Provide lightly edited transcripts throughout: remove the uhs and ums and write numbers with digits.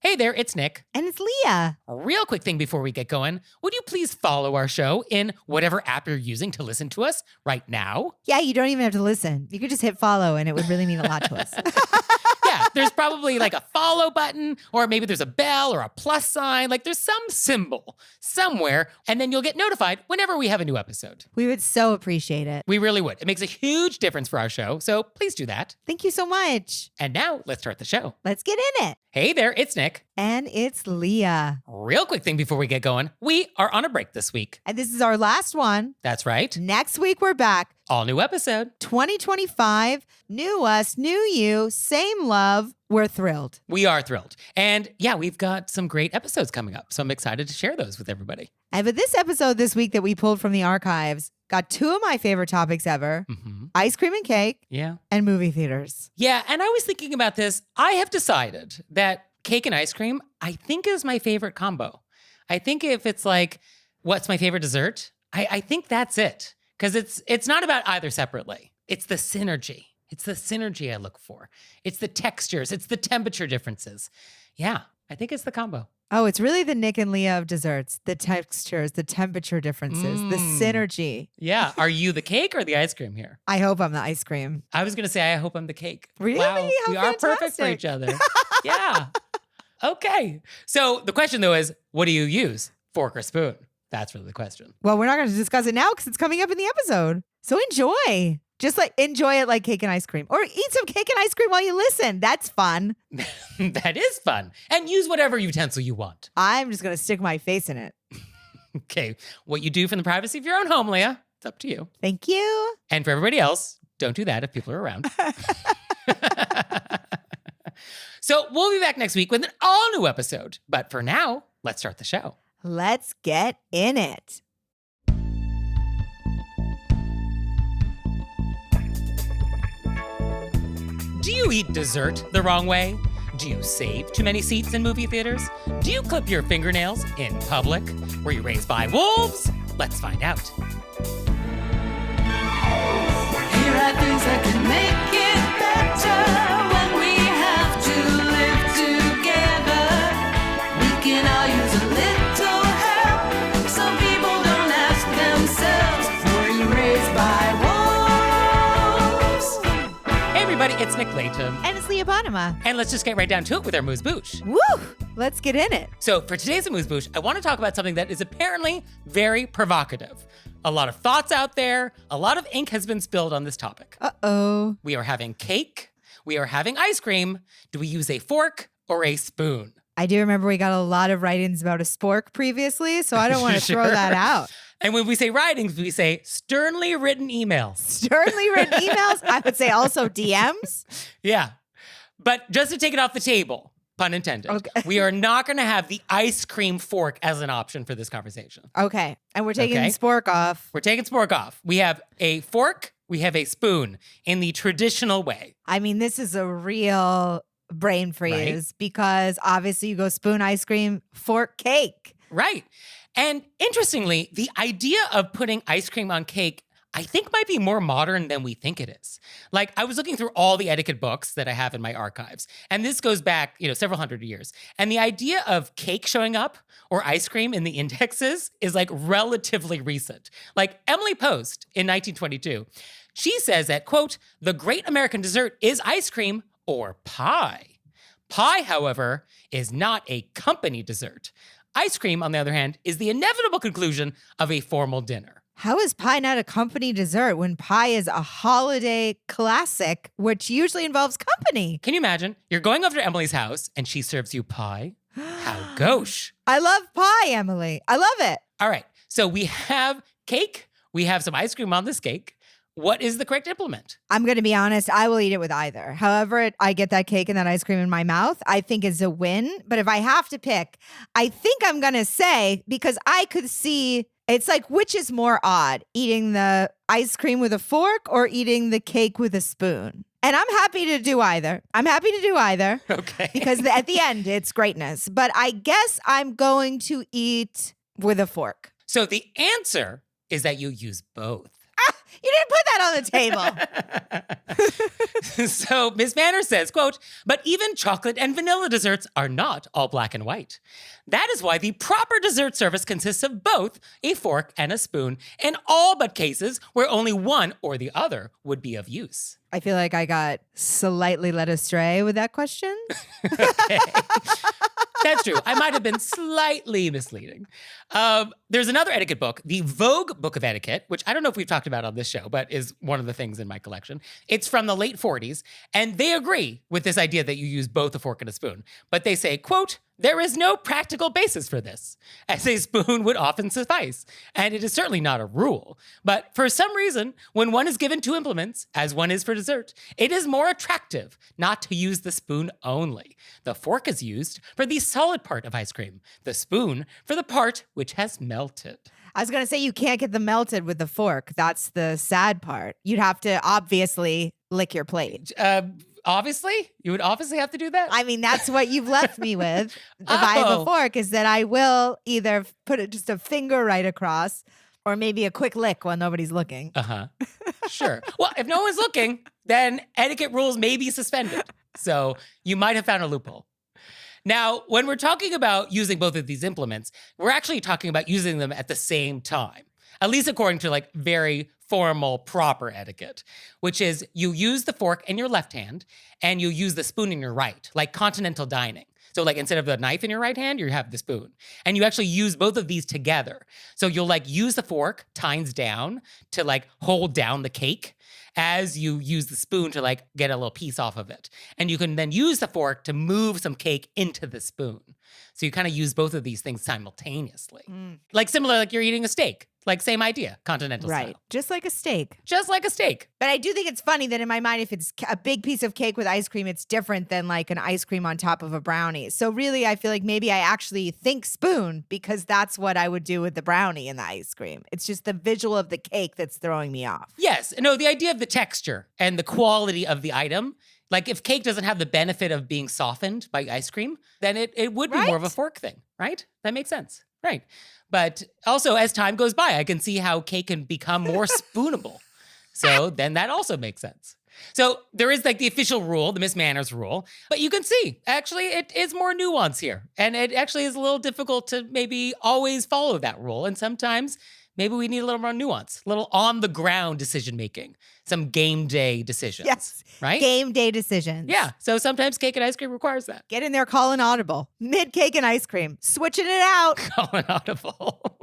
Hey there, it's Nick. And it's Leah. A real quick thing before we get going. Would you please follow our show in whatever app you're using to listen to us right now? Yeah, you don't even have to listen. You could just hit follow and it would really mean a lot to us. Yeah, there's probably like a follow button, or maybe there's a bell or a plus sign. Like there's some symbol somewhere, and then you'll get notified whenever we have a new episode. We would so appreciate it. We really would. It makes a huge difference for our show, so please do that. Thank you so much. And now let's start the show. Let's get in it. Hey there, it's Nick. And it's Leah. Real quick thing before we get going. We are on a break this week. And this is our last one. That's right. Next week, we're back. All new episode. 2025, new us, new you, same love. We're thrilled. We are thrilled. And yeah, we've got some great episodes coming up. So I'm excited to share those with everybody. But this episode this week that we pulled from the archives got two of my favorite topics ever. Ice cream and cake. Yeah. And movie theaters. Yeah. And I was thinking about this. I have decided that cake and ice cream, I think, is my favorite combo. I think if it's like, what's my favorite dessert? I think that's it. Because it's not about either separately. It's the synergy. It's the synergy I look for. It's the textures. It's the temperature differences. Yeah, I think it's the combo. Oh, it's really the Nick and Leah of desserts. The textures, the temperature differences, the synergy. Yeah. Are you the cake or the ice cream here? I hope I'm the ice cream. I was going to say, I hope I'm the cake. Really? Wow. How we are perfect for fantastic. each other. Yeah. Okay. So the question, though, is what do you use? Fork or spoon? That's really the question. Well, we're not going to discuss it now because it's coming up in the episode. So enjoy. Just like enjoy it like cake and ice cream. Or eat some cake and ice cream while you listen. That's fun. That is fun. And use whatever utensil you want. I'm just going to stick my face in it. Okay. What you do from the privacy of your own home, Leah, it's up to you. Thank you. And for everybody else, don't do that if people are around. So we'll be back next week with an all-new episode. But for now, let's start the show. Let's get in it. Do you eat dessert the wrong way? Do you save too many seats in movie theaters? Do you clip your fingernails in public? Were you raised by wolves? Let's find out. Here are things that can make it better when we have to live together. We can all use a little help. Some people don't ask themselves, were you raised by wolves? Hey everybody, it's Nick Layton. And it's Leah Bonema. And let's just get right down to it with our AMUSE-BOUCHE. Woo! Let's get in it. So for today's AMUSE-BOUCHE, I want to talk about something that is apparently very provocative. A lot of thoughts out there, a lot of ink has been spilled on this topic. Uh-oh. We are having cake, we are having ice cream. Do we use a fork or a spoon? I do remember we got a lot of write-ins about a spork previously, so I don't want to throw Sure. that out. And when we say writings, we say sternly written emails. Sternly written emails. I would say also DMs. Yeah. But just to take it off the table, pun intended, Okay. we are not going to have the ice cream fork as an option for this conversation. Okay. And we're taking Okay. spork off. We're taking spork off. We have a fork, we have a spoon in the traditional way. I mean, this is a real brain freeze because obviously you go spoon ice cream, fork cake. Right. And interestingly, the idea of putting ice cream on cake, I think might be more modern than we think it is. Like I was looking through all the etiquette books that I have in my archives, and this goes back, several hundred years. And the idea of cake showing up or ice cream in the indexes is like relatively recent. Like Emily Post in 1922, she says that, quote, the great American dessert is ice cream or pie. Pie, however, is not a company dessert. Ice cream, on the other hand, is the inevitable conclusion of a formal dinner. How is pie not a company dessert when pie is a holiday classic, which usually involves company? Can you imagine? You're going over to Emily's house and she serves you pie. How gauche. I love pie, Emily. I love it. All right. So we have cake. We have some ice cream on this cake. What is the correct implement? I'm going to be honest. I will eat it with either. However, I get that cake and that ice cream in my mouth, I think is a win. But if I have to pick, I think I'm going to say, because I could see, it's like, which is more odd, eating the ice cream with a fork or eating the cake with a spoon? And I'm happy to do either. Okay. Because at the end, it's greatness. But I guess I'm going to eat with a fork. So the answer is that you use both. You didn't put that on the table. So Miss Manners says, quote, but even chocolate and vanilla desserts are not all black and white. That is why the proper dessert service consists of both a fork and a spoon in all but cases where only one or the other would be of use. I feel like I got slightly led astray with that question. Okay. That's true. I might have been slightly misleading. There's another etiquette book, the Vogue Book of Etiquette, which I don't know if we've talked about on this show, but is one of the things in my collection. It's from the late 40s, and they agree with this idea that you use both a fork and a spoon. But they say, quote, there is no practical basis for this, as a spoon would often suffice, and it is certainly not a rule. But for some reason, when one is given two implements, as one is for dessert, it is more attractive not to use the spoon only. The fork is used for the solid part of ice cream, the spoon for the part which has melted. I was going to say you can't get them melted with the fork. That's the sad part. You'd have to obviously lick your plate. Obviously? You would obviously have to do that? I mean, that's what you've left me with. If I have a fork, is that I will either put just a finger right across or maybe a quick lick while nobody's looking. Uh-huh. Sure. Well, if no one's looking, then etiquette rules may be suspended. So you might have found a loophole. Now, when we're talking about using both of these implements, we're actually talking about using them at the same time, at least according to like very formal, proper etiquette, which is you use the fork in your left hand and you use the spoon in your right, like continental dining. So like instead of the knife in your right hand, you have the spoon. And you actually use both of these together. So you'll like use the fork tines down to like hold down the cake as you use the spoon to like get a little piece off of it. And you can then use the fork to move some cake into the spoon. So you kind of use both of these things simultaneously. Like similar, like you're eating a steak. Like same idea, continental Right. style. Just like a steak. Just like a steak. But I do think it's funny that in my mind, if it's a big piece of cake with ice cream, it's different than like an ice cream on top of a brownie. So really, I feel like maybe I actually think spoon because that's what I would do with the brownie and the ice cream. It's just the visual of the cake that's throwing me off. Yes. No, the idea of the texture and the quality of the item. Like if cake doesn't have the benefit of being softened by ice cream, then it would be more of a fork thing, right? That makes sense. Right. But also as time goes by, I can see how cake can become more spoonable. So then that also makes sense. So there is like the official rule, the Miss Manners rule, but you can see actually it is more nuance here. And it actually is a little difficult to maybe always follow that rule. And sometimes maybe we need a little more nuance, a little on the ground decision making, some game day decisions. Yes. Right? Game day decisions. Yeah. So sometimes cake and ice cream requires that. Get in there, call an audible. Mid cake and ice cream. Switching it out. Call an audible.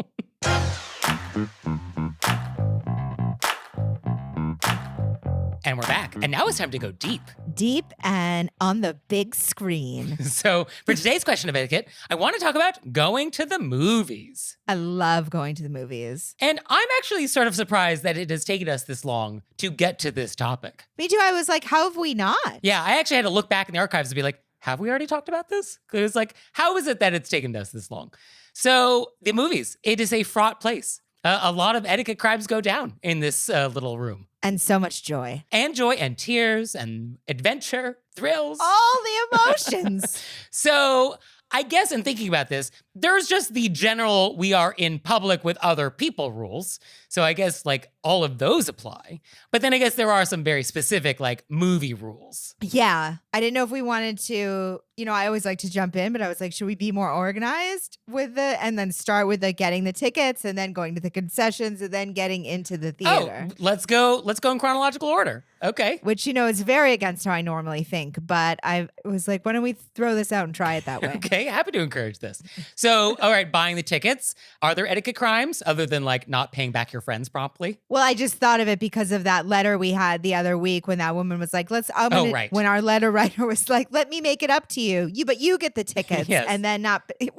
And we're back. And now it's time to go deep. Deep and on the big screen. So for today's question of etiquette, I want to talk about going to the movies. I love going to the movies. And I'm actually sort of surprised that it has taken us this long to get to this topic. Me too. I was like, how have we not? Yeah, I actually had to look back in the archives to be like, have we already talked about this? Because like, how is it that it's taken us this long? So the movies, it is a fraught place. A lot of etiquette crimes go down in this little room. And so much joy. And joy and tears and adventure, thrills. All the emotions. So I guess in thinking about this, there's just the general we are in public with other people rules. So I guess like all of those apply. But then I guess there are some very specific like movie rules. Yeah. I didn't know if we wanted to, I always like to jump in, but I was like, should we be more organized with it and then start with the getting the tickets and then going to the concessions and then getting into the theater? Oh, let's go in chronological order. Okay. Which, is very against how I normally think, but I was like, why don't we throw this out and try it that way? Okay, happy to encourage this. So, all right, buying the tickets. Are there etiquette crimes other than like not paying back your friends promptly? Well, I just thought of it because of that letter we had the other week when that woman was like, right. When our letter writer was like, let me make it up to you. But you get the tickets. Yes. And then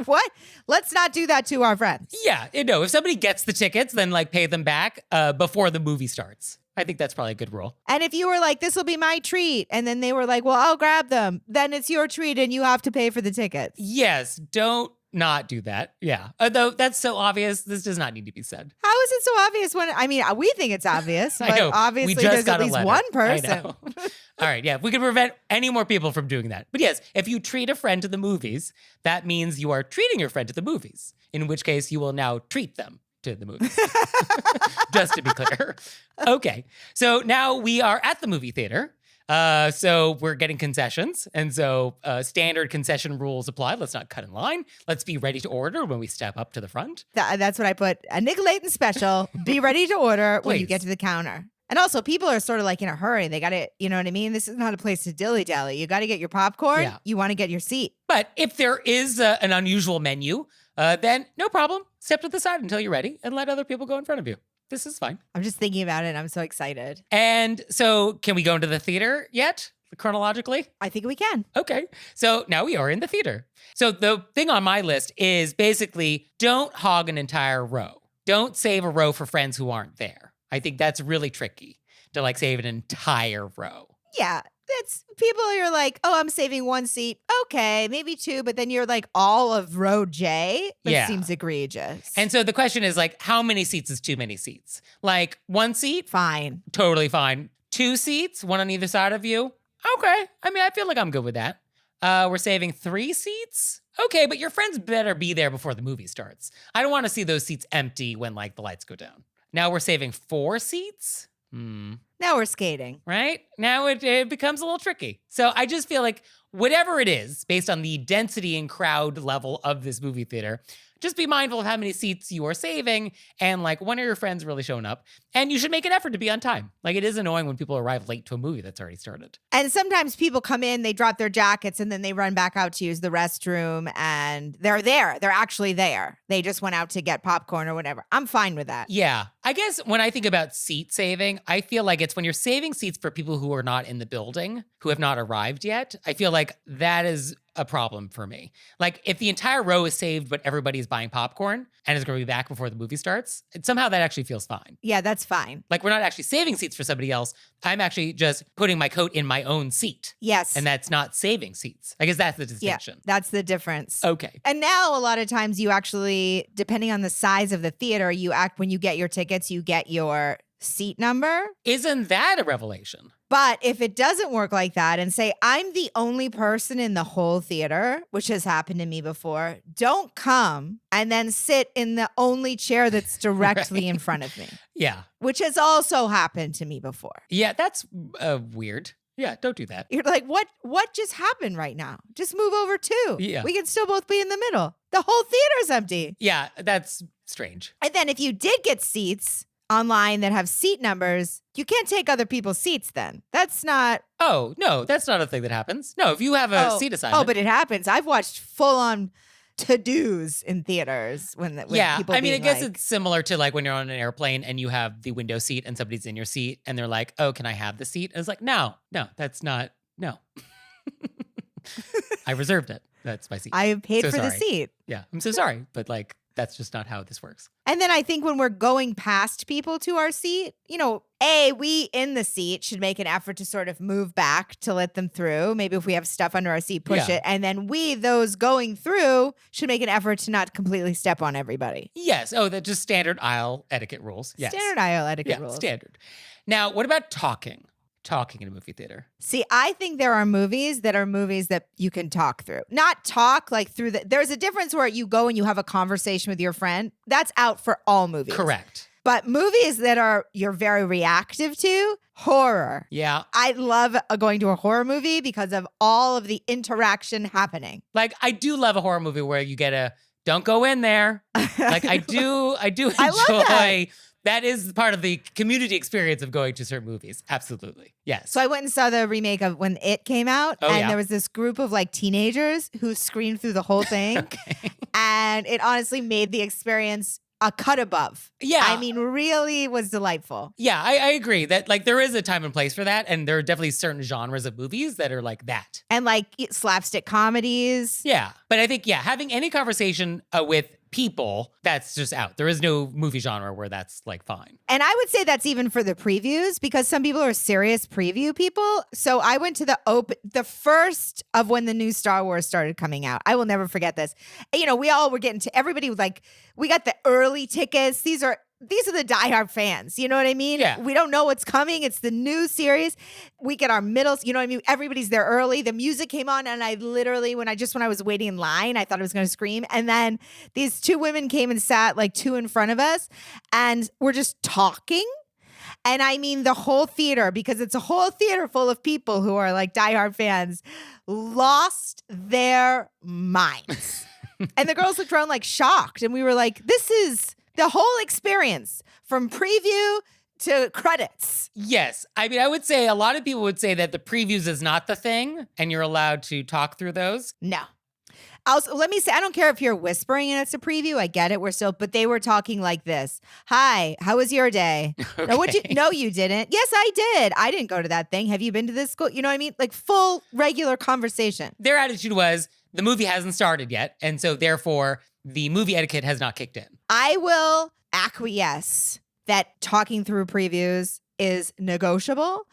what? Let's not do that to our friends. Yeah, if somebody gets the tickets, then like pay them back before the movie starts. I think that's probably a good rule. And if you were like, this will be my treat, and then they were like, well, I'll grab them, then it's your treat and you have to pay for the tickets. Yes, don't not do that. Yeah. Although that's so obvious, this does not need to be said. How is it so obvious we think it's obvious, I but know. obviously We just there's got at a least letter. one I person. know. All right, yeah. If we could prevent any more people from doing that. But yes, if you treat a friend to the movies, that means you are treating your friend to the movies, in which case you will now treat them to the movies. Just to be clear. Okay. So now we are at the movie theater. So we're getting concessions. And so standard concession rules apply. Let's not cut in line. Let's be ready to order when we step up to the front. That's what I put. A Nicolaton special. Be ready to order when you Please. get to the counter. And also, people are sort of like in a hurry. They got to, you know what I mean? This is not a place to dilly-dally. You got to get your popcorn. Yeah. You want to get your seat. But if there is an unusual menu, then no problem. Step to the side until you're ready and let other people go in front of you. This is fine. I'm just thinking about it and I'm so excited. And so can we go into the theater yet, chronologically? I think we can. Okay. So now we are in the theater. So the thing on my list is basically don't hog an entire row. Don't save a row for friends who aren't there. I think that's really tricky to like save an entire row. Yeah. It's people you're like, oh, I'm saving one seat. Okay, maybe two. But then you're like all of row J. It Yeah. seems egregious. And so the question is like, how many seats is too many seats? Like one seat? fine. Totally fine. Two seats, one on either side of you? Okay. I mean, I feel like I'm good with that. We're saving 3 seats? Okay, but your friends better be there before the movie starts. I don't want to see those seats empty when like the lights go down. Now we're saving 4 seats? Now we're skating. Right? Now it becomes a little tricky. So I just feel like whatever it is, based on the density and crowd level of this movie theater, just be mindful of how many seats you are saving and like when are your friends really showing up? And you should make an effort to be on time. Like it is annoying when people arrive late to a movie that's already started. And sometimes people come in, they drop their jackets, and then they run back out to use the restroom, and they're there. They're actually there. They just went out to get popcorn or whatever. I'm fine with that. Yeah. I guess when I think about seat saving, I feel like it's when you're saving seats for people who are not in the building, who have not arrived yet. I feel like that is a problem for me. Like if the entire row is saved, but everybody's buying popcorn and is going to be back before the movie starts, somehow that actually feels fine. Yeah, that's fine. Like we're not actually saving seats for somebody else. I'm actually just putting my coat in my own seat. Yes. And that's not saving seats. I guess that's the yeah, distinction. that's the difference. Okay. And now a lot of times you actually, depending on the size of the theater, when you get your tickets, you get your seat number. Isn't that a revelation? But if it doesn't work like that and say, I'm the only person in the whole theater, which has happened to me before, don't come and then sit in the only chair that's directly in front of me, Yeah. which has also happened to me before. Yeah, that's weird. Yeah, don't do that. You're like, what just happened right now? Just move over too. Yeah. We can still both be in the middle. The whole theater's empty. Yeah, that's strange. And then if you did get seats online that have seat numbers, you can't take other people's seats then. That's not. Oh, no, that's not a thing that happens. No, if you have a seat assignment. Oh, but it happens. I've watched full on to-dos in theaters when yeah, people I mean, I being guess like, it's similar to like when you're on an airplane and you have the window seat and somebody's in your seat and they're like, oh, can I have the seat? And it's like, no, that's not, no. I reserved it. That's my seat. I paid So for the sorry. seat. Yeah, I'm so sorry, but like, that's just not how this works. And then I think when we're going past people to our seat, we in the seat should make an effort to sort of move back to let them through. Maybe if we have stuff under our seat, push Yeah. it. And then those going through, should make an effort to not completely step on everybody. Yes. Oh, that's just standard aisle etiquette rules. Yes. Standard aisle etiquette Yeah, rules. standard. Now, what about talking? Talking in a movie theater. See, I think there are movies that you can talk through. Not talk like through there's a difference where you go and you have a conversation with your friend. That's out for all movies. Correct. But movies that you're very reactive to, horror. Yeah. I love going to a horror movie because of all of the interaction happening. Like I do love a horror movie where you get a don't go in there. Like I do enjoy I love that. That is part of the community experience of going to certain movies. Absolutely. Yes. So I went and saw the remake of when It came out, Oh, and yeah. there was this group of like teenagers who screamed through the whole thing. Okay. And it honestly made the experience a cut above. Yeah. I mean, really was delightful. Yeah, I agree that like there is a time and place for that. And there are definitely certain genres of movies that are like that. And like slapstick comedies. Yeah. But I think, having any conversation with people, that's just out. There is no movie genre where that's like fine. And I would say that's even for the previews because some people are serious preview people. So I went to the first of when the new Star Wars started coming out. I will never forget this. We all were getting to everybody was like, we got the early tickets. These are these are the diehard fans. You know what I mean? Yeah. We don't know what's coming. It's the new series. We get our middles. You know what I mean? Everybody's there early. The music came on, and I literally, when I was waiting in line, I thought I was going to scream. And then these two women came and sat like two in front of us, and we're just talking. And I mean, the whole theater, because it's a whole theater full of people who are like diehard fans, lost their minds. And the girls looked around like shocked. And we were like, this is the whole experience from preview to credits. Yes. I mean, I would say a lot of people would say that the previews is not the thing and you're allowed to talk through those. No. Also, let me say, I don't care if you're whispering and it's a preview. I get it. But they were talking like this. Hi, how was your day? Okay. No, you didn't. Yes, I did. I didn't go to that thing. Have you been to this school? You know what I mean? Like full regular conversation. Their attitude was the movie hasn't started yet. And so therefore the movie etiquette has not kicked in. I will acquiesce that talking through previews is negotiable.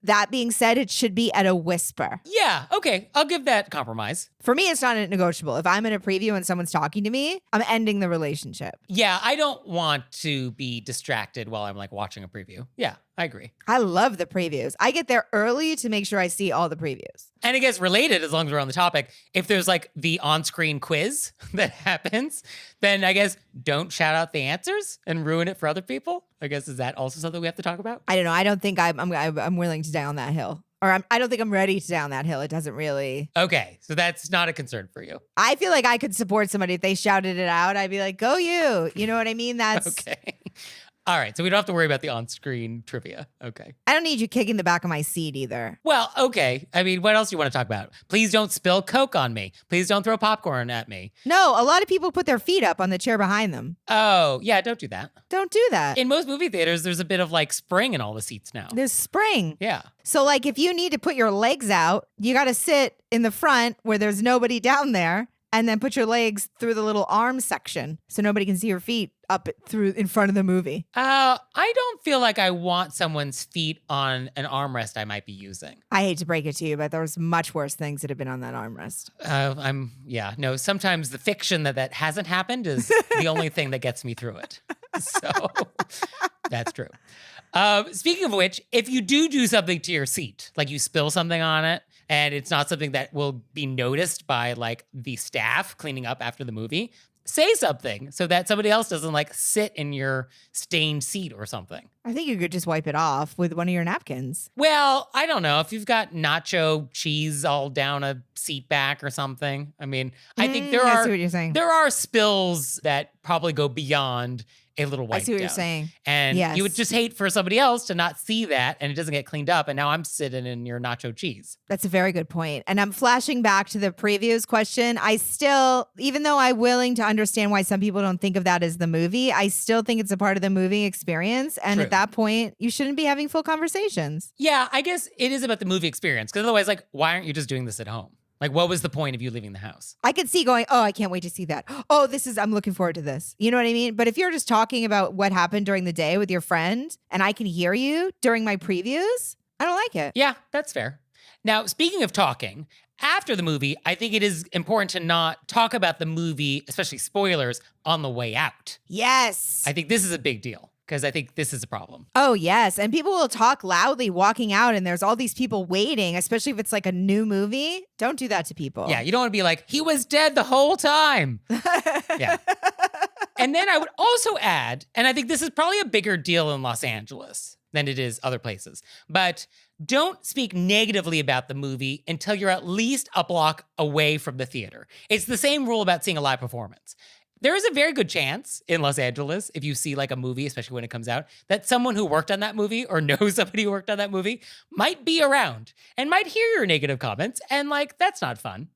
That being said, it should be at a whisper. Yeah. Okay. I'll give that compromise. For me, it's not negotiable. If I'm in a preview and someone's talking to me, I'm ending the relationship. Yeah. I don't want to be distracted while I'm like watching a preview. Yeah. I agree. I love the previews. I get there early to make sure I see all the previews. And it gets related as long as we're on the topic. If there's like the on-screen quiz that happens, then I guess don't shout out the answers and ruin it for other people. I guess, is that also something we have to talk about? I don't know. I don't think I'm willing to die on that hill. Or I don't think I'm ready to die on that hill. It doesn't really. Okay. So that's not a concern for you. I feel like I could support somebody if they shouted it out. I'd be like, go you. You know what I mean? That's Okay. All right. So we don't have to worry about the on-screen trivia. Okay. I don't need you kicking the back of my seat either. Well, okay. I mean, what else do you want to talk about? Please don't spill Coke on me. Please don't throw popcorn at me. No, a lot of people put their feet up on the chair behind them. Oh, yeah. Don't do that. Don't do that. In most movie theaters, there's a bit of like spring in all the seats now. There's spring. Yeah. So like if you need to put your legs out, you got to sit in the front where there's nobody down there and then put your legs through the little arm section so nobody can see your feet up through in front of the movie. I don't feel like I want someone's feet on an armrest I might be using. I hate to break it to you, but there's much worse things that have been on that armrest. No, sometimes the fiction that hasn't happened is the only thing that gets me through it. So that's true. Speaking of which, if you do something to your seat, like you spill something on it, and it's not something that will be noticed by like the staff cleaning up after the movie, say something so that somebody else doesn't like sit in your stained seat or something. I think you could just wipe it off with one of your napkins. Well, I don't know. If you've got nacho cheese all down a seat back or something. I mean, I think I see what you're saying. there are spills that probably go beyond a little wipe I see what down. you're saying. And Yes. you would just hate for somebody else to not see that and it doesn't get cleaned up. And now I'm sitting in your nacho cheese. That's a very good point. And I'm flashing back to the previous question. I still, even though I'm willing to understand why some people don't think of that as the movie, I still think it's a part of the movie experience. And True. at that point, you shouldn't be having full conversations. Yeah, I guess it is about the movie experience. Because otherwise, like, why aren't you just doing this at home? Like, what was the point of you leaving the house? I could see going, oh, I can't wait to see that. Oh, I'm looking forward to this. You know what I mean? But if you're just talking about what happened during the day with your friend and I can hear you during my previews, I don't like it. Yeah, that's fair. Now, speaking of talking, after the movie, I think it is important to not talk about the movie, especially spoilers, on the way out. Yes. I think this is a big deal because I think this is a problem. Oh, yes. And people will talk loudly walking out and there's all these people waiting, especially if it's like a new movie. Don't do that to people. Yeah, you don't want to be like, he was dead the whole time. Yeah. And then I would also add, and I think this is probably a bigger deal in Los Angeles than it is other places, but don't speak negatively about the movie until you're at least a block away from the theater. It's the same rule about seeing a live performance. There is a very good chance in Los Angeles, if you see like a movie, especially when it comes out, that someone who worked on that movie or knows somebody who worked on that movie might be around and might hear your negative comments. And like, that's not fun.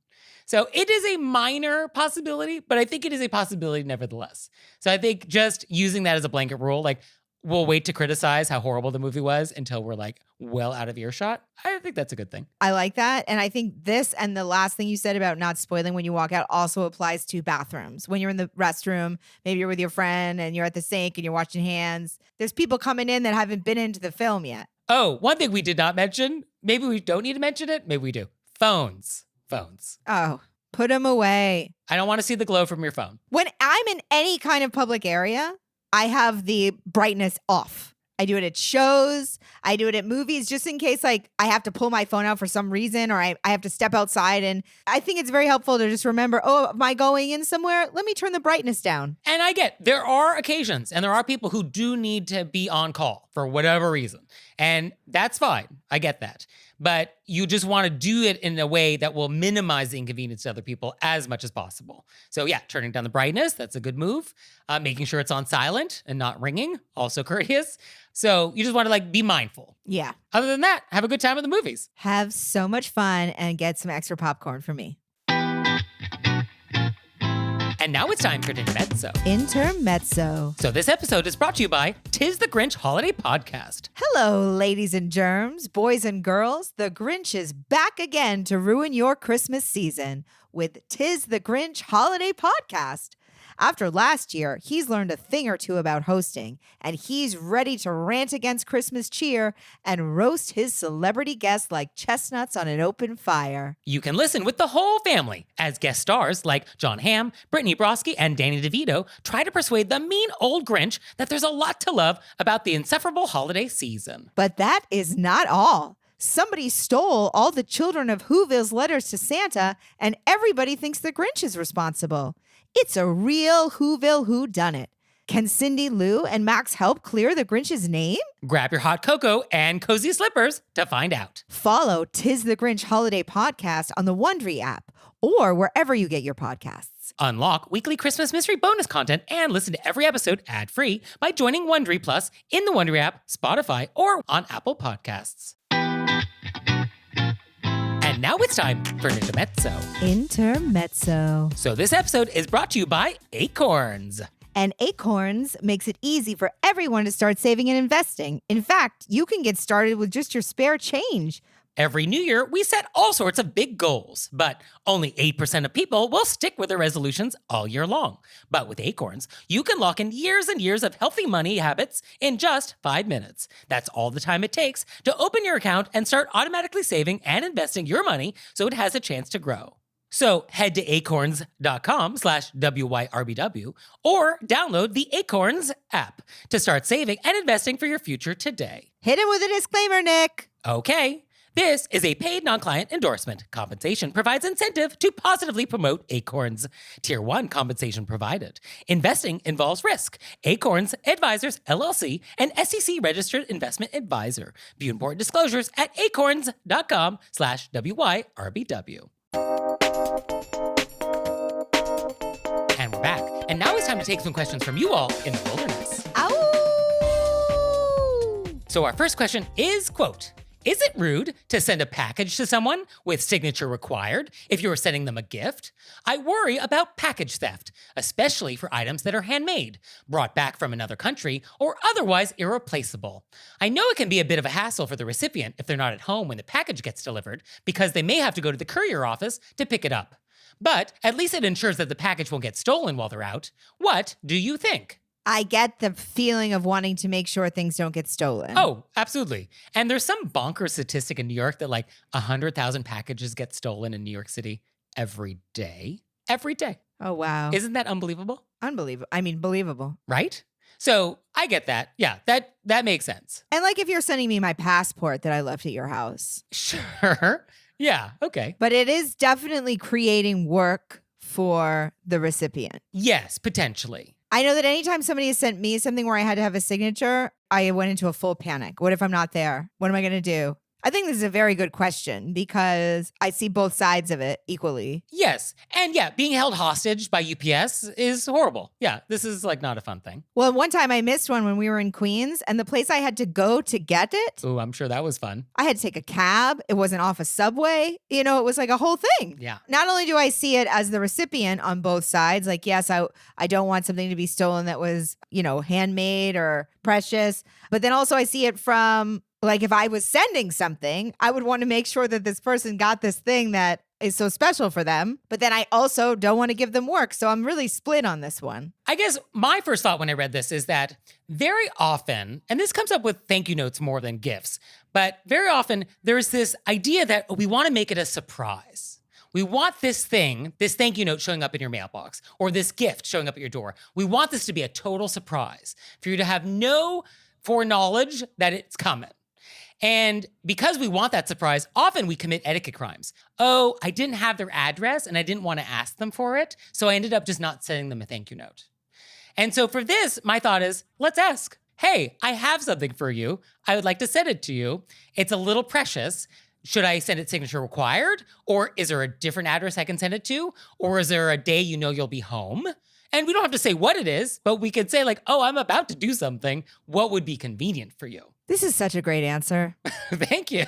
So it is a minor possibility, but I think it is a possibility nevertheless. So I think just using that as a blanket rule, like we'll wait to criticize how horrible the movie was until we're like well out of earshot. I think that's a good thing. I like that. And I think this and the last thing you said about not spoiling when you walk out also applies to bathrooms. When you're in the restroom, maybe you're with your friend and you're at the sink and you're washing hands. There's people coming in that haven't been into the film yet. Oh, one thing we did not mention, maybe we don't need to mention it, maybe we do. Phones. Oh, put them away. I don't want to see the glow from your phone. When I'm in any kind of public area, I have the brightness off. I do it at shows. I do it at movies just in case like I have to pull my phone out for some reason or I have to step outside. And I think it's very helpful to just remember, oh, am I going in somewhere? Let me turn the brightness down. And I get, there are occasions and there are people who do need to be on call for whatever reason. And that's fine. I get that. But you just want to do it in a way that will minimize the inconvenience to other people as much as possible. So yeah, turning down the brightness, that's a good move. Making sure it's on silent and not ringing, also courteous. So you just want to like be mindful. Yeah. Other than that, have a good time at the movies. Have so much fun and get some extra popcorn for me. And now it's time for Intermezzo. Intermezzo. So this episode is brought to you by 'Tis the Grinch Holiday Podcast. Hello, ladies and germs, boys and girls. The Grinch is back again to ruin your Christmas season with 'Tis the Grinch Holiday Podcast. After last year, he's learned a thing or two about hosting, and he's ready to rant against Christmas cheer and roast his celebrity guests like chestnuts on an open fire. You can listen with the whole family as guest stars like John Hamm, Brittany Broski, and Danny DeVito try to persuade the mean old Grinch that there's a lot to love about the insufferable holiday season. But that is not all. Somebody stole all the children of Whoville's letters to Santa, and everybody thinks the Grinch is responsible. It's a real Whoville whodunit. Can Cindy Lou and Max help clear the Grinch's name? Grab your hot cocoa and cozy slippers to find out. Follow 'Tis the Grinch Holiday Podcast on the Wondery app or wherever you get your podcasts. Unlock weekly Christmas mystery bonus content and listen to every episode ad-free by joining Wondery Plus in the Wondery app, Spotify, or on Apple Podcasts. And now it's time for Intermezzo. Intermezzo. So this episode is brought to you by Acorns. And Acorns makes it easy for everyone to start saving and investing. In fact, you can get started with just your spare change. Every new year, we set all sorts of big goals, but only 8% of people will stick with their resolutions all year long. But with Acorns, you can lock in years and years of healthy money habits in just 5 minutes. That's all the time it takes to open your account and start automatically saving and investing your money so it has a chance to grow. So head to acorns.com/WYRBW or download the Acorns app to start saving and investing for your future today. Hit him with a disclaimer, Nick. Okay. This is a paid non-client endorsement. Compensation provides incentive to positively promote Acorns. Tier 1 compensation provided. Investing involves risk. Acorns Advisors, LLC, an SEC-registered investment advisor. View important disclosures at acorns.com/WYRBW. And we're back. And now it's time to take some questions from you all in the wilderness. Ow! So our first question is, quote, is it rude to send a package to someone with signature required if you are sending them a gift? I worry about package theft, especially for items that are handmade, brought back from another country, or otherwise irreplaceable. I know it can be a bit of a hassle for the recipient if they're not at home when the package gets delivered, because they may have to go to the courier office to pick it up. But at least it ensures that the package won't get stolen while they're out. What do you think? I get the feeling of wanting to make sure things don't get stolen. Oh, absolutely. And there's some bonkers statistic in New York that like 100,000 packages get stolen in New York City every day. Every day. Oh, wow. Isn't that unbelievable? Unbelievable. I mean, believable. Right? So I get that. Yeah, that makes sense. And like if you're sending me my passport that I left at your house. Sure. Yeah, okay. But it is definitely creating work for the recipient. Yes, potentially. I know that anytime somebody has sent me something where I had to have a signature, I went into a full panic. What if I'm not there? What am I going to do? I think this is a very good question because I see both sides of it equally. Yes. And yeah, being held hostage by UPS is horrible. Yeah, this is like not a fun thing. Well, one time I missed one when we were in Queens, and the place I had to go to get it. Oh, I'm sure that was fun. I had to take a cab. It wasn't off a subway. You know, it was like a whole thing. Yeah. Not only do I see it as the recipient on both sides, like, yes, I don't want something to be stolen that was, you know, handmade or precious, but then also I see it from, like, if I was sending something, I would want to make sure that this person got this thing that is so special for them. But then I also don't want to give them work. So I'm really split on this one. I guess my first thought when I read this is that very often, and this comes up with thank you notes more than gifts, but very often there's this idea that we want to make it a surprise. We want this thing, this thank you note showing up in your mailbox, or this gift showing up at your door. We want this to be a total surprise, for you to have no foreknowledge that it's coming. And because we want that surprise, often we commit etiquette crimes. Oh, I didn't have their address and I didn't want to ask them for it, so I ended up just not sending them a thank you note. And so for this, my thought is, let's ask. Hey, I have something for you. I would like to send it to you. It's a little precious. Should I send it signature required? Or is there a different address I can send it to? Or is there a day you know you'll be home? And we don't have to say what it is, but we could say like, oh, I'm about to do something. What would be convenient for you? This is such a great answer. Thank you.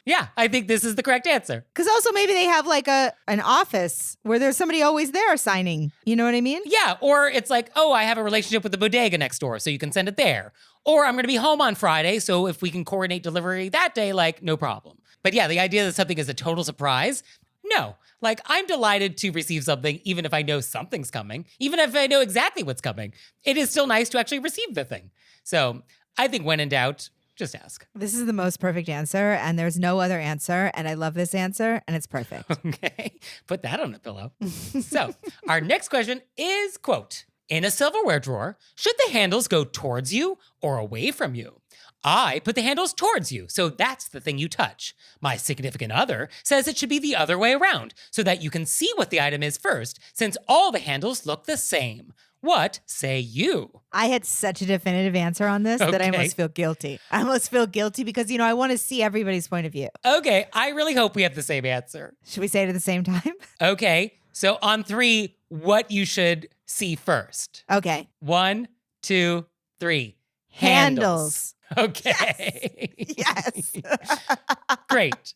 Yeah, I think this is the correct answer. Because also maybe they have like an office where there's somebody always there signing. You know what I mean? Yeah, or it's like, oh, I have a relationship with the bodega next door, so you can send it there. Or I'm going to be home on Friday, so if we can coordinate delivery that day, like, no problem. But yeah, the idea that something is a total surprise, no. Like, I'm delighted to receive something, even if I know something's coming, even if I know exactly what's coming. It is still nice to actually receive the thing. So I think when in doubt, just ask. This is the most perfect answer, and there's no other answer, and I love this answer, and it's perfect. Okay, put that on a pillow. So our next question is, quote, in a silverware drawer, should the handles go towards you or away from you? I put the handles towards you, so that's the thing you touch. My significant other says it should be the other way around, so that you can see what the item is first, since all the handles look the same. What say you? I had such a definitive answer on this that I almost feel guilty. I almost feel guilty because, I want to see everybody's point of view. Okay, I really hope we have the same answer. Should we say it at the same time? Okay, so on 3, what you should see first. Okay. 1, 2, 3. Handles. Okay. Yes. Great.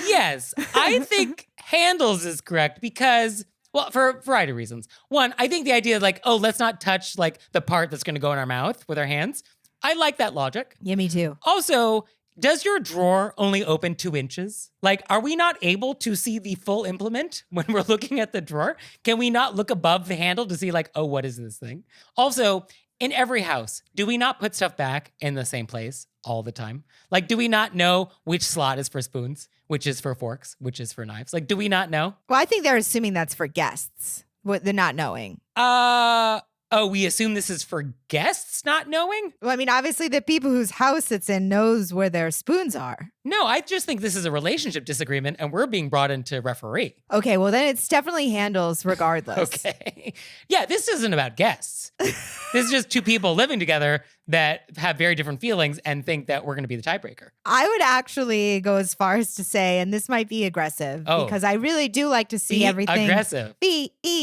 Yes, I think handles is correct because, well, for a variety of reasons. One, I think the idea of like, oh, let's not touch like the part that's going to go in our mouth with our hands. I like that logic. Yeah, me too. Also, does your drawer only open 2 inches? Like, are we not able to see the full implement when we're looking at the drawer? Can we not look above the handle to see like, oh, what is this thing? Also, in every house, do we not put stuff back in the same place all the time? Like, do we not know which slot is for spoons, which is for forks, which is for knives? Like, do we not know? Well, I think they're assuming that's for guests. What they're not knowing. Oh, we assume this is for guests not knowing? Well, I mean, obviously the people whose house it's in knows where their spoons are. No, I just think this is a relationship disagreement and we're being brought in to referee. Okay, well then it's definitely handles regardless. Okay. Yeah, this isn't about guests. This is just 2 people living together that have very different feelings and think that we're going to be the tiebreaker. I would actually go as far as to say, and this might be aggressive, because I really do like to see everything. Aggressive. BEAGGRESSIVE.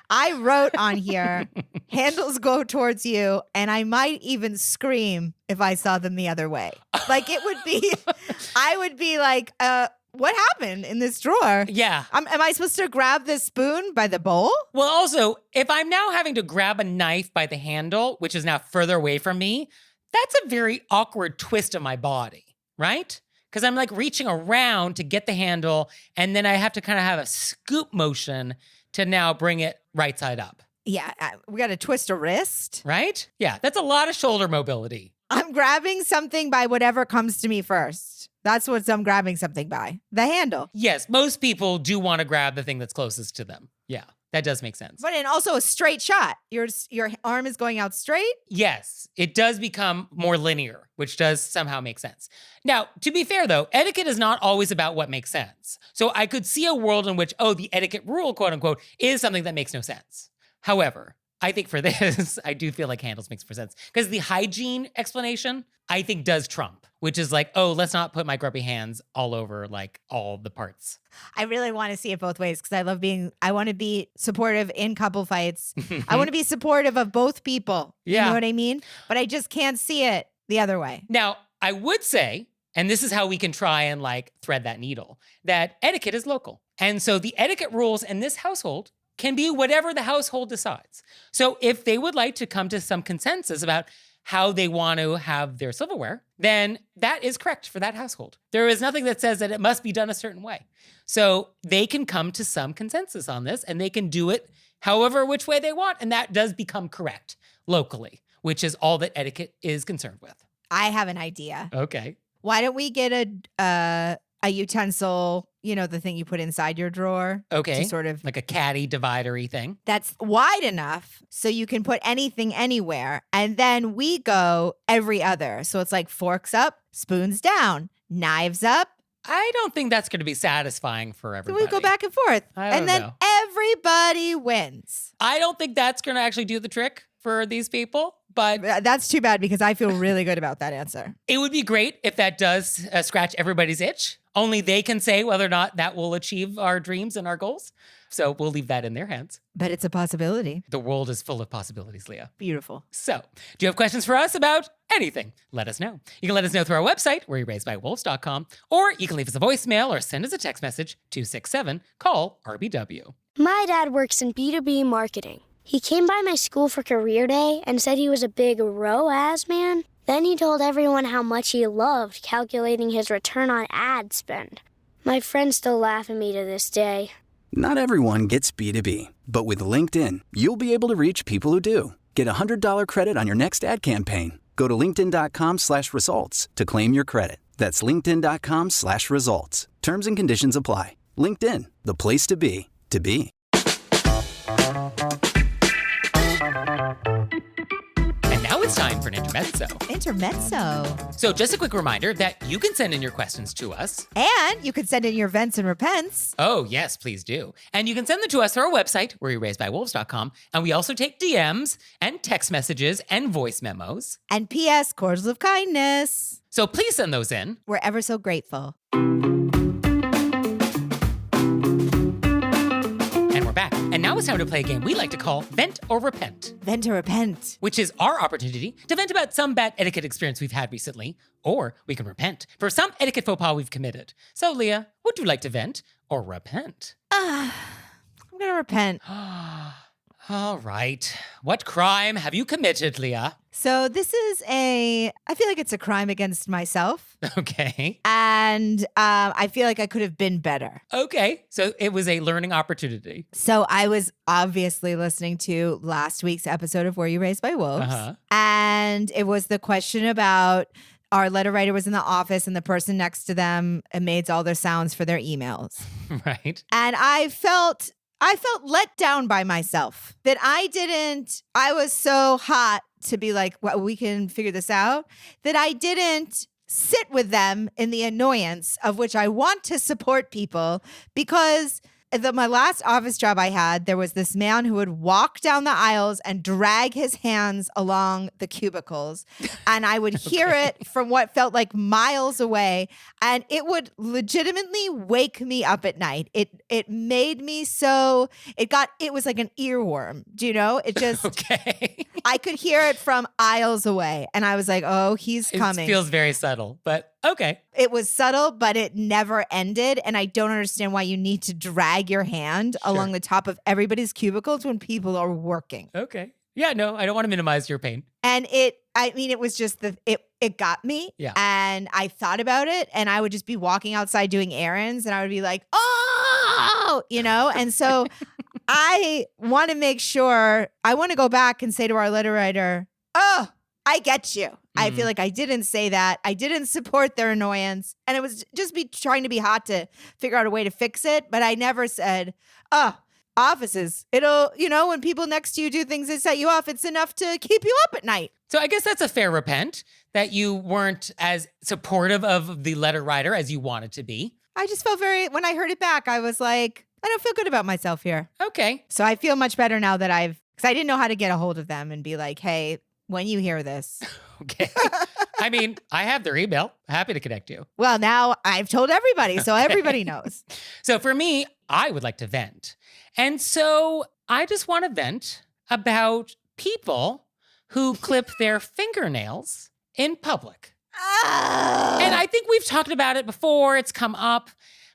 I wrote on here, handles go towards you, and I might even scream if I saw them the other way. Like it would be, I would be like, what happened in this drawer? Yeah. Am I supposed to grab this spoon by the bowl? Well, also, if I'm now having to grab a knife by the handle, which is now further away from me, that's a very awkward twist of my body, right? Because I'm like reaching around to get the handle, and then I have to kind of have a scoop motion to now bring it right side up. Yeah, we got to twist a wrist. Right? Yeah, that's a lot of shoulder mobility. I'm grabbing something by whatever comes to me first. That's what I'm grabbing something by. The handle. Yes, most people do want to grab the thing that's closest to them. Yeah, that does make sense. But and also a straight shot. Your arm is going out straight. Yes, it does become more linear, which does somehow make sense. Now, to be fair though, etiquette is not always about what makes sense. So I could see a world in which, oh, the etiquette rule, quote unquote, is something that makes no sense. However, I think for this, I do feel like handles makes more sense. Because the hygiene explanation, I think does trump, which is like, oh, let's not put my grubby hands all over like all the parts. I really want to see it both ways because I want to be supportive in couple fights. I want to be supportive of both people. Yeah. You know what I mean? But I just can't see it the other way. Now, I would say, and this is how we can try and like thread that needle, that etiquette is local. And so the etiquette rules in this household can be whatever the household decides. So if they would like to come to some consensus about how they want to have their silverware, then that is correct for that household. There is nothing that says that it must be done a certain way. So they can come to some consensus on this and they can do it however which way they want. And that does become correct locally, which is all that etiquette is concerned with. I have an idea. Okay. Why don't we get a utensil, the thing you put inside your drawer. Okay. To sort of, like a caddy dividery thing. that's wide enough so you can put anything anywhere. And then we go every other. So it's like forks up, spoons down, knives up. I don't think that's going to be satisfying for So everybody. we go back and forth. I don't And then know. everybody wins. I don't think that's going to actually do the trick for these people, but That's too bad because I feel really good about that answer. it would be great if that does scratch everybody's itch. Only they can say whether or not that will achieve our dreams and our goals. So we'll leave that in their hands. But it's a possibility. The world is full of possibilities, Leah. Beautiful. So, do you have questions for us about anything? Let us know. You can let us know through our website, wereraisedbywolves.com, or you can leave us a voicemail or send us a text message, 267, call RBW. My dad works in B2B marketing. He came by my school for career day and said he was a big ROAS man. Then he told everyone how much he loved calculating his return on ad spend. My friends still laugh at me to this day. Not everyone gets B2B, but with LinkedIn, you'll be able to reach people who do. Get a $100 credit on your next ad campaign. Go to linkedin.com/results to claim your credit. That's linkedin.com/results. Terms and conditions apply. LinkedIn, the place to be, to be. And now it's time for an intermezzo. Intermezzo. So just a quick reminder that you can send in your questions to us. And you can send in your vents and repents. Oh, yes, please do. And you can send them to us through our website, wereraisedbywolves.com. And we also take DMs and text messages and voice memos. And P.S. Cordials of Kindness. So please send those in. We're ever so grateful. And we're back. And now it's time to play a game we like to call Vent or Repent, Vent or repent. which is our opportunity to vent about some bad etiquette experience we've had recently, or we can repent for some etiquette faux pas we've committed. So, Leah, would you like to vent or repent? I'm going to repent. All right. What crime have you committed, Leah? So this is I feel like it's a crime against myself. Okay. And I feel like I could have been better. Okay. So it was a learning opportunity. So I was obviously listening to last week's episode of Were You Raised by Wolves? Uh-huh. And it was the question about our letter writer was in the office and the person next to them made all their sounds for their emails. Right. And I felt let down by myself that I was so hot to be like, well, we can figure this out, that I didn't sit with them in the annoyance of which I want to support people, because my last office job I had, there was this man who would walk down the aisles and drag his hands along the cubicles. And I would hear it from what felt like miles away. And it would legitimately wake me up at night. It made me so, it was like an earworm. Do you know? It just, Okay. I could hear it from aisles away. And I was like, oh, he's coming. It feels very subtle, but okay. It was subtle, but it never ended. And I don't understand why you need to drag your hand along the top of everybody's cubicles when people are working. Okay. Yeah, no, I don't want to minimize your pain. And it was just it got me. Yeah. And I thought about it, and I would just be walking outside doing errands, and I would be like, oh, and so I want to make sure, I want to go back and say to our letter writer, oh, I get you. I feel like I didn't say that. I didn't support their annoyance. And it was just trying to be hot to figure out a way to fix it. But I never said, offices, it'll, when people next to you do things that set you off, it's enough to keep you up at night. So I guess that's a fair repent that you weren't as supportive of the letter writer as you wanted to be. I just felt when I heard it back, I was like, I don't feel good about myself here. Okay. So I feel much better now that because I didn't know how to get a hold of them and be like, hey, when you hear this. Okay. I mean, I have their email. Happy to connect you. Well, now I've told everybody, so everybody knows. So for me, I would like to vent. And so I just want to vent about people who clip their fingernails in public. And I think we've talked about it before. It's come up.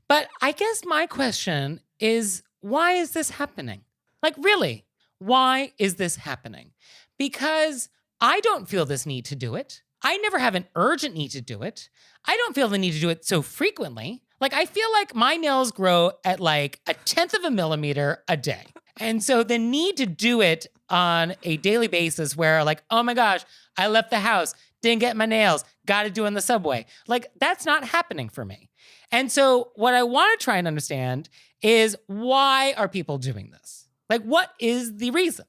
But I guess my question is, why is this happening? Like, really, why is this happening? Because I don't feel this need to do it. I never have an urgent need to do it. I don't feel the need to do it so frequently. Like, I feel like my nails grow at like 1/10 of a millimeter a day. And so the need to do it on a daily basis where like, oh my gosh, I left the house, didn't get my nails, got to do it on the subway. Like, that's not happening for me. And so what I want to try and understand is, why are people doing this? Like, what is the reason?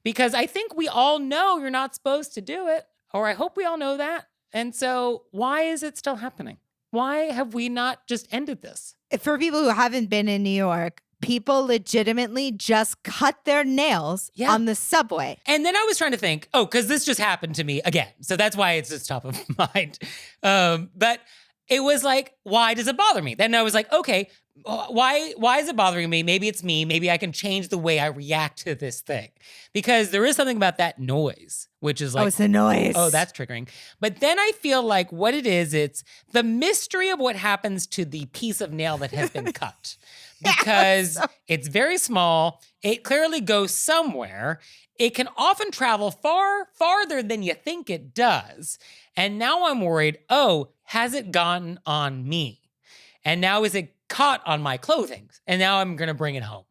Because I think we all know you're not supposed to do it, or I hope we all know that. And so why is it still happening? Why have we not just ended this? For people who haven't been in New York, people legitimately just cut their nails on the subway. And then I was trying to think, because this just happened to me again. So that's why it's just top of mind. But it was like, why does it bother me? Then I was like, okay, why is it bothering me? Maybe it's me. Maybe I can change the way I react to this thing. Because there is something about that noise, which is like, it's the noise. Oh, that's triggering. But then I feel like what it is, it's the mystery of what happens to the piece of nail that has been cut. Because it's very small. It clearly goes somewhere. It can often travel farther than you think it does. And now I'm worried, has it gotten on me? And now is it caught on my clothing? And now I'm going to bring it home.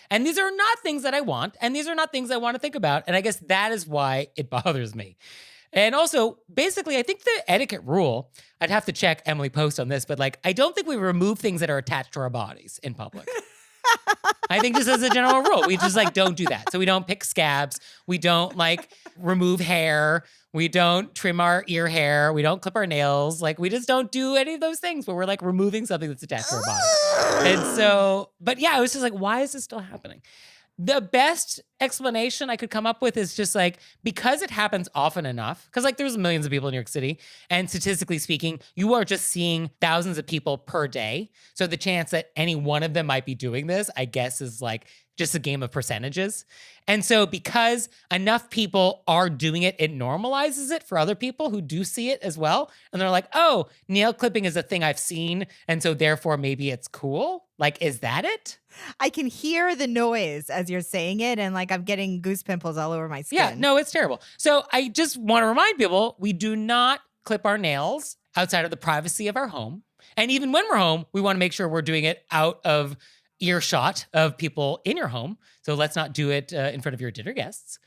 And these are not things that I want. And these are not things I want to think about. And I guess that is why it bothers me. And also, basically, I think the etiquette rule, I'd have to check Emily Post on this, but like, I don't think we remove things that are attached to our bodies in public. I think just as a general rule, we just like don't do that. So we don't pick scabs. We don't like remove hair. We don't trim our ear hair. We don't clip our nails. Like, we just don't do any of those things where we're like removing something that's attached to our body. And so, but yeah, I was just like, why is this still happening? The best explanation I could come up with is just like, because it happens often enough, because like there's millions of people in New York City, and statistically speaking, you are just seeing thousands of people per day. So the chance that any one of them might be doing this, I guess, is like just a game of percentages. And so because enough people are doing it, it normalizes it for other people who do see it as well. And they're like, oh, nail clipping is a thing I've seen. And so therefore maybe it's cool. Like, is that it? I can hear the noise as you're saying it, and like I'm getting goose pimples all over my skin. Yeah, no, it's terrible. So I just want to remind people, we do not clip our nails outside of the privacy of our home. And even when we're home, we want to make sure we're doing it out of earshot of people in your home. So let's not do it in front of your dinner guests.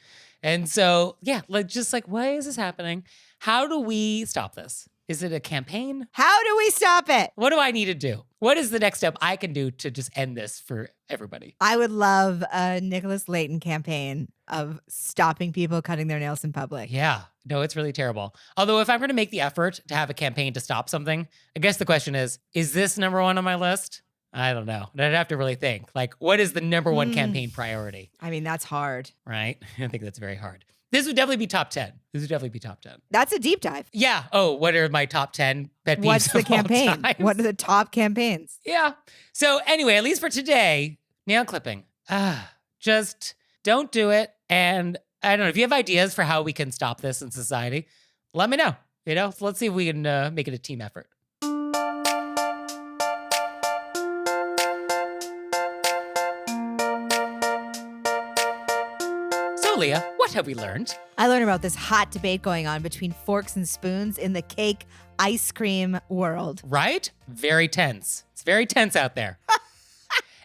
And so, yeah, like just like, why is this happening? How do we stop this? Is it a campaign? How do we stop it? What do I need to do? What is the next step I can do to just end this for everybody? I would love a Nicholas Layton campaign of stopping people cutting their nails in public. Yeah, no, it's really terrible. Although if I'm going to make the effort to have a campaign to stop something, I guess the question is this number one on my list? I don't know. I'd have to really think. Like, what is the number one campaign priority? I mean, that's hard. Right? I think that's very hard. This would definitely be top 10. This would definitely be top 10. That's a deep dive. Yeah. Oh, what are my top 10 pet peeves What's the of all campaign? time? What are the top campaigns? Yeah. So anyway, at least for today, nail clipping. Just don't do it. And I don't know, if you have ideas for how we can stop this in society, let me know. So let's see if we can make it a team effort. So Leah, what have we learned? I learned about this hot debate going on between forks and spoons in the cake ice cream world. Right? Very tense. It's very tense out there.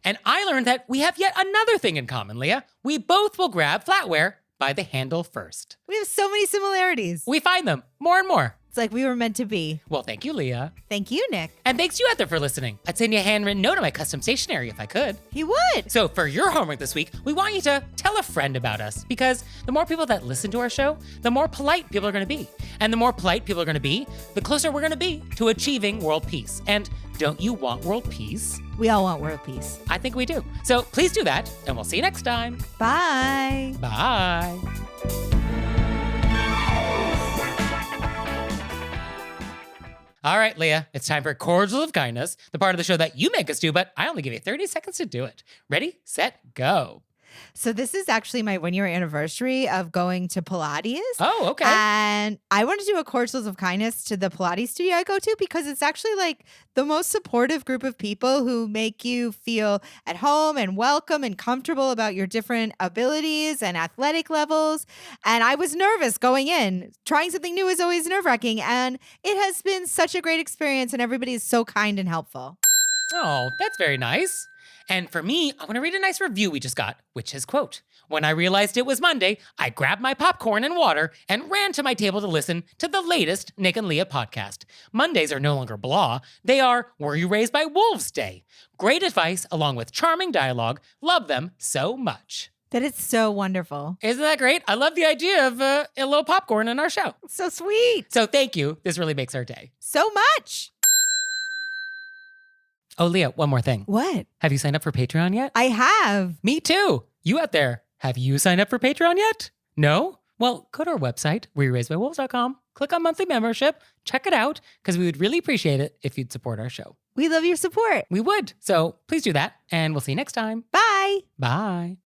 And I learned that we have yet another thing in common, Leah. We both will grab flatware by the handle first. We have so many similarities. We find them more and more. It's like we were meant to be. Well, thank you, Leah. Thank you, Nick. And thanks you out there for listening. I'd send you a handwritten note on my custom stationery if I could. He would. So for your homework this week, we want you to tell a friend about us, because the more people that listen to our show, the more polite people are going to be. And the more polite people are going to be, the closer we're going to be to achieving world peace. And don't you want world peace? We all want world peace. I think we do. So please do that, and we'll see you next time. Bye. Bye. All right, Leah, it's time for Cordials of Kindness, the part of the show that you make us do, but I only give you 30 seconds to do it. Ready, set, go. So this is actually my 1-year anniversary of going to Pilates. Oh, okay. And I want to do a Cordials of Kindness to the Pilates studio I go to, because it's actually like the most supportive group of people who make you feel at home and welcome and comfortable about your different abilities and athletic levels. And I was nervous going in. Trying something new is always nerve-wracking. And it has been such a great experience, and everybody is so kind and helpful. Oh, that's very nice. And for me, I want to read a nice review we just got, which is, quote, "When I realized it was Monday, I grabbed my popcorn and water and ran to my table to listen to the latest Nick and Leah podcast. Mondays are no longer blah. They are Were You Raised by Wolves Day. Great advice along with charming dialogue. Love them so much." That is so wonderful. Isn't that great? I love the idea of a little popcorn in our show. So sweet. So thank you. This really makes our day. So much. Oh, Leah, one more thing. What? Have you signed up for Patreon yet? I have. Me too. You out there, have you signed up for Patreon yet? No? Well, go to our website, wereyouRaisedByWolves.com, click on monthly membership, check it out, because we would really appreciate it if you'd support our show. We love your support. We would. So please do that, and we'll see you next time. Bye. Bye.